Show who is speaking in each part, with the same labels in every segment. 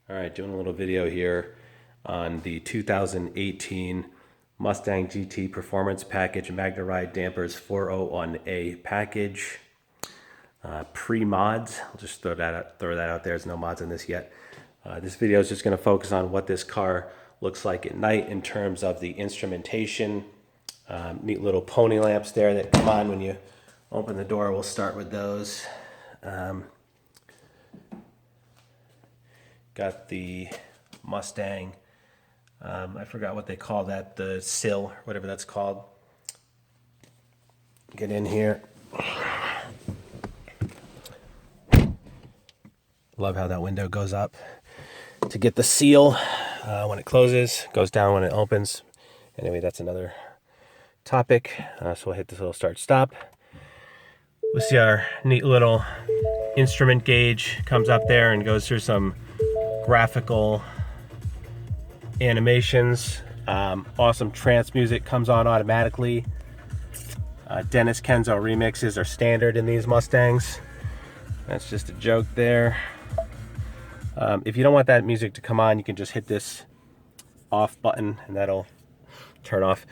Speaker 1: All right, doing a little video here on the 2018 Mustang GT Performance Package Magnaride Dampers 401A package. Pre-mods, I'll just throw that out there. There's no mods in this yet. This video is just going to focus on what this car looks like at night in terms of the instrumentation. Neat little pony lamps there that come on when you open the door. We'll start with those. Got the Mustang, I forgot what they call that, the sill, whatever that's called. Get in here. Love how that window goes up to get the seal when it closes, goes down when it opens. Anyway, that's another topic. So we'll hit this little start stop. We'll see our neat little instrument gauge comes up there and goes through some graphical animations. Awesome trance music comes on automatically. Dennis Kenzo remixes are standard in these Mustangs. That's just a joke there. If you don't want that music to come on, you can just hit this off button and that'll turn off.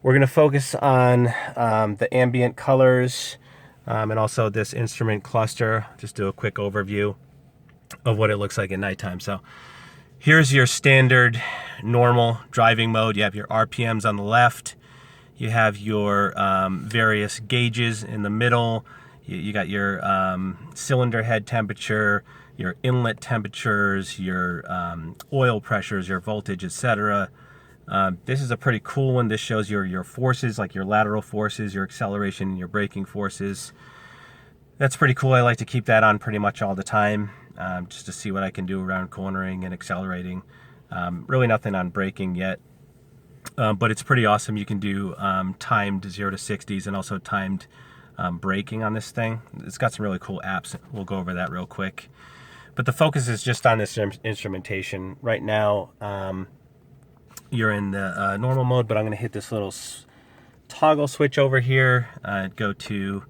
Speaker 1: We're going to focus on the ambient colors and also this instrument cluster. Just do a quick overview of what it looks like at nighttime. So here's your standard normal driving mode. You have your RPMs on the left. You have your various gauges in the middle. You got your cylinder head temperature, your inlet temperatures, your oil pressures, your voltage, etc. This is a pretty cool one. This shows your forces, like your lateral forces, your acceleration, and your braking forces. That's pretty cool. I like to keep that on pretty much all the time, just to see what I can do around cornering and accelerating. Really nothing on braking yet, but it's pretty awesome. You can do timed 0 to 60s and also timed braking on this thing. It's got some really cool apps. We'll go over that real quick. But the focus is just on this instrumentation. Right now, you're in the normal mode, but I'm going to hit this little toggle switch over here. Go to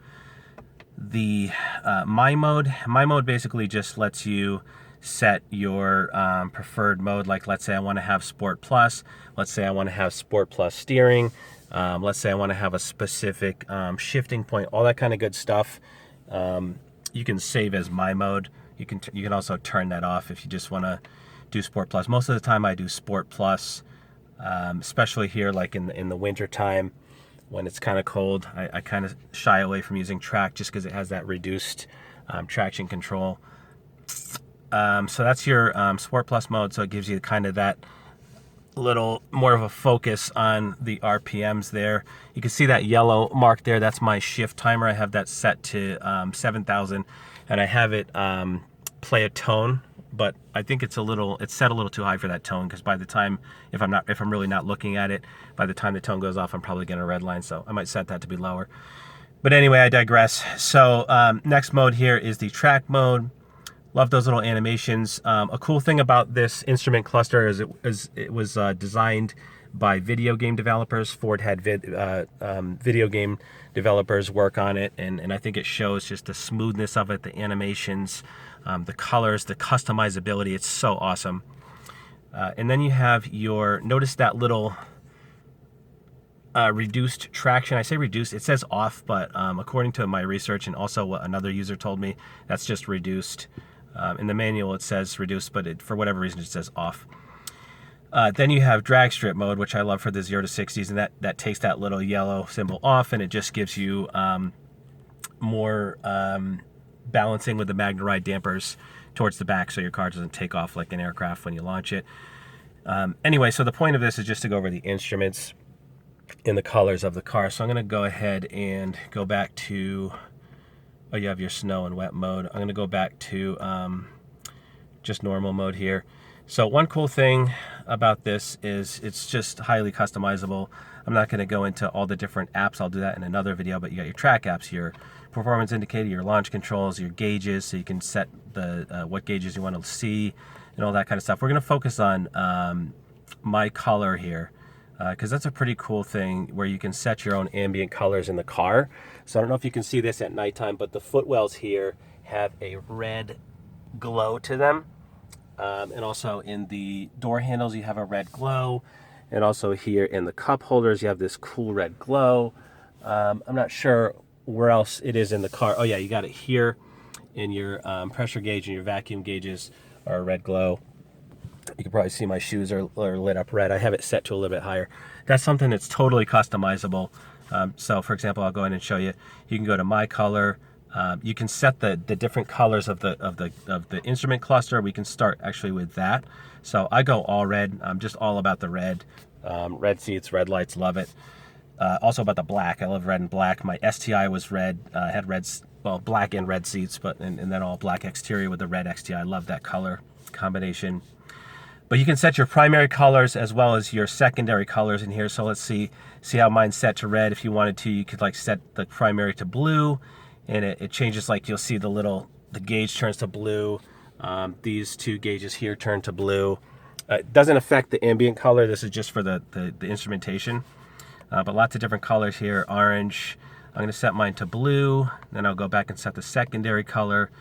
Speaker 1: the My Mode. My Mode basically just lets you set your preferred mode. Like, let's say I want to have Sport Plus. Let's say I want to have Sport Plus steering. Let's say I want to have a specific shifting point, all that kind of good stuff. You can save as My Mode. You can also turn that off if you just want to do Sport Plus. Most of the time I do Sport Plus, especially here like in the winter time when it's kind of cold. I kind of shy away from using track just because it has that reduced traction control. So that's your Sport Plus mode, so it gives you kind of that little more of a focus on the RPMs there. You can see that yellow mark there. That's my shift timer. I have that set to 7,000, and I have it play a tone, but I think it's set a little too high for that tone, because by the time, if I'm really not looking at it, by the time the tone goes off, I'm probably getting a red line, so I might set that to be lower. But anyway, I digress. So next mode here is the track mode. Love those little animations. A cool thing about this instrument cluster is it was designed by video game developers. Ford had video game developers work on it, and I think it shows just the smoothness of it, the animations, the colors, the customizability. It's so awesome. And then you have notice that little reduced traction. I say reduced, it says off, but according to my research and also what another user told me, that's just reduced. In the manual it says reduced, but for whatever reason it says off. Then you have drag strip mode, which I love for the 0 to 60s, and that takes that little yellow symbol off, and it just gives you more balancing with the Magnaride dampers towards the back, so your car doesn't take off like an aircraft when you launch it. Anyway, so the point of this is just to go over the instruments and the colors of the car. So I'm going to go ahead and go back to, oh, you have your snow and wet mode. I'm going to go back to just normal mode here. So one cool thing about this is it's just highly customizable. I'm not going to go into all the different apps. I'll do that in another video, but you got your track apps, your performance indicator, your launch controls, your gauges, so you can set the what gauges you want to see and all that kind of stuff. We're going to focus on my color here, because that's a pretty cool thing where you can set your own ambient colors in the car. So I don't know if you can see this at nighttime, but the footwells here have a red glow to them. And also in the door handles, you have a red glow. And also here in the cup holders, you have this cool red glow. I'm not sure where else it is in the car. Oh yeah, you got it here in your pressure gauge and your vacuum gauges are a red glow. You can probably see my shoes are lit up red. I have it set to a little bit higher. That's something that's totally customizable. So for example, I'll go in and show you. You can go to my color. You can set the different colors of the instrument cluster. We can start actually with that. So I go all red. I'm just all about the red. Red seats, red lights, love it. Also about the black. I love red and black. My STI was red. I had reds, well, black and red seats, but and then all black exterior with the red XTI. I love that color combination. But you can set your primary colors as well as your secondary colors in here. So let's see how mine's set to red. If you wanted to, you could like set the primary to blue, and it changes. Like you'll see the gauge turns to blue. These two gauges here turn to blue. It doesn't affect the ambient color. This is just for the instrumentation. But lots of different colors here. Orange. I'm going to set mine to blue. Then I'll go back and set the secondary color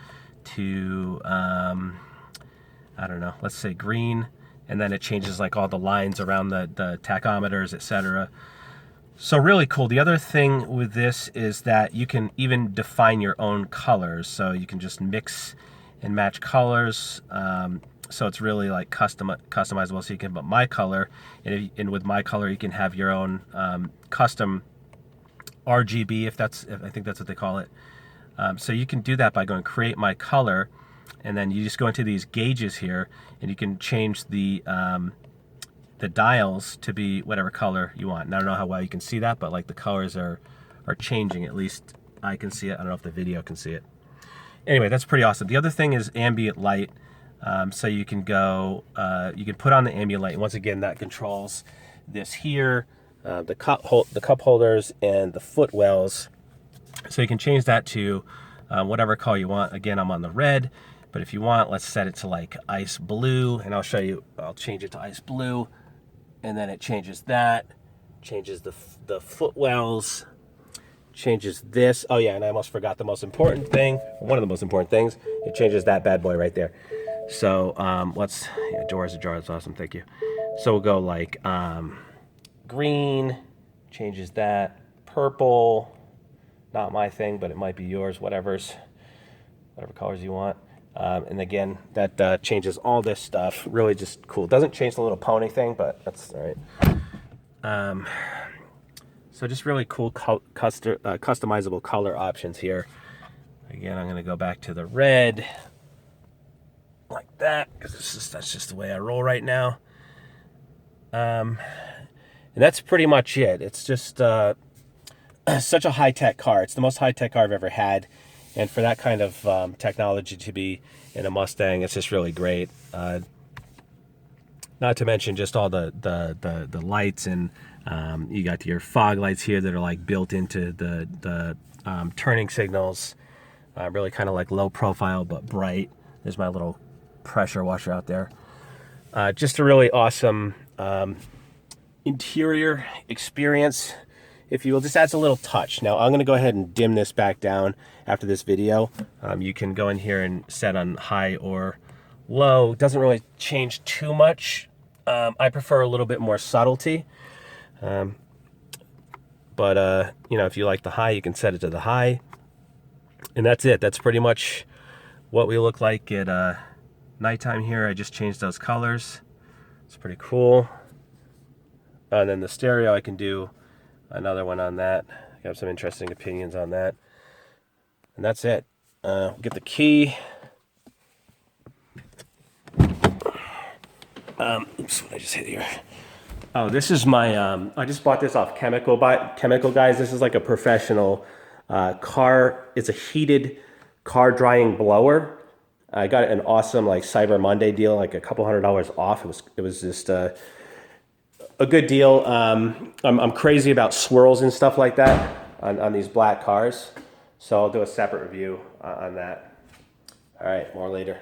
Speaker 1: to I don't know. Let's say green. And then it changes like all the lines around the tachometers, etc. So really cool. The other thing with this is that you can even define your own colors. So you can just mix and match colors. So it's really like customizable. So you can put my color, and with my color you can have your own custom RGB, if I think that's what they call it. So you can do that by going create my color. And then you just go into these gauges here, and you can change the dials to be whatever color you want. And I don't know how well you can see that, but like the colors are changing. At least I can see it. I don't know if the video can see it. Anyway, that's pretty awesome. The other thing is ambient light. So you can go, you can put on the ambient light. Once again, that controls this here, the cup holders and the footwells. So you can change that to whatever color you want. Again, I'm on the red. But if you want, let's set it to like ice blue, and I'll show you. I'll change it to ice blue, and then it changes that, changes the footwells, changes this. Oh yeah, and I almost forgot the most important thing. One of the most important things. It changes that bad boy right there. So doors ajar. That's awesome. Thank you. So we'll go like green, changes that, purple. Not my thing, but it might be yours. Whatever colors you want. And again, that changes all this stuff. Really just cool. Doesn't change the little pony thing, but that's all right. So just really cool customizable color options here. Again, I'm going to go back to the red like that, because that's just the way I roll right now. And that's pretty much it. It's just such a high-tech car. It's the most high-tech car I've ever had. And for that kind of technology to be in a Mustang, it's just really great. Not to mention just all the lights, and you got your fog lights here that are like built into the turning signals. Really kind of like low profile but bright. There's my little pressure washer out there. Just a really awesome interior experience, if you will. Just adds a little touch. Now I'm going to go ahead and dim this back down after this video. You can go in here and set on high or low. It doesn't really change too much. I prefer a little bit more subtlety. But you know, if you like the high, you can set it to the high. And that's it. That's pretty much what we look like at nighttime here. I just changed those colors. It's pretty cool. And then the stereo, I can do another one on that. I have some interesting opinions on that. And that's it. Get the key. Oops, what I just hit here. Oh, this is my, I just bought this off Chemical Guys. This is like a professional car. It's a heated car drying blower. I got an awesome like Cyber Monday deal, like a couple $100 off. It was just a good deal. I'm crazy about swirls and stuff like that on these black cars. So I'll do a separate review on that. All right, more later.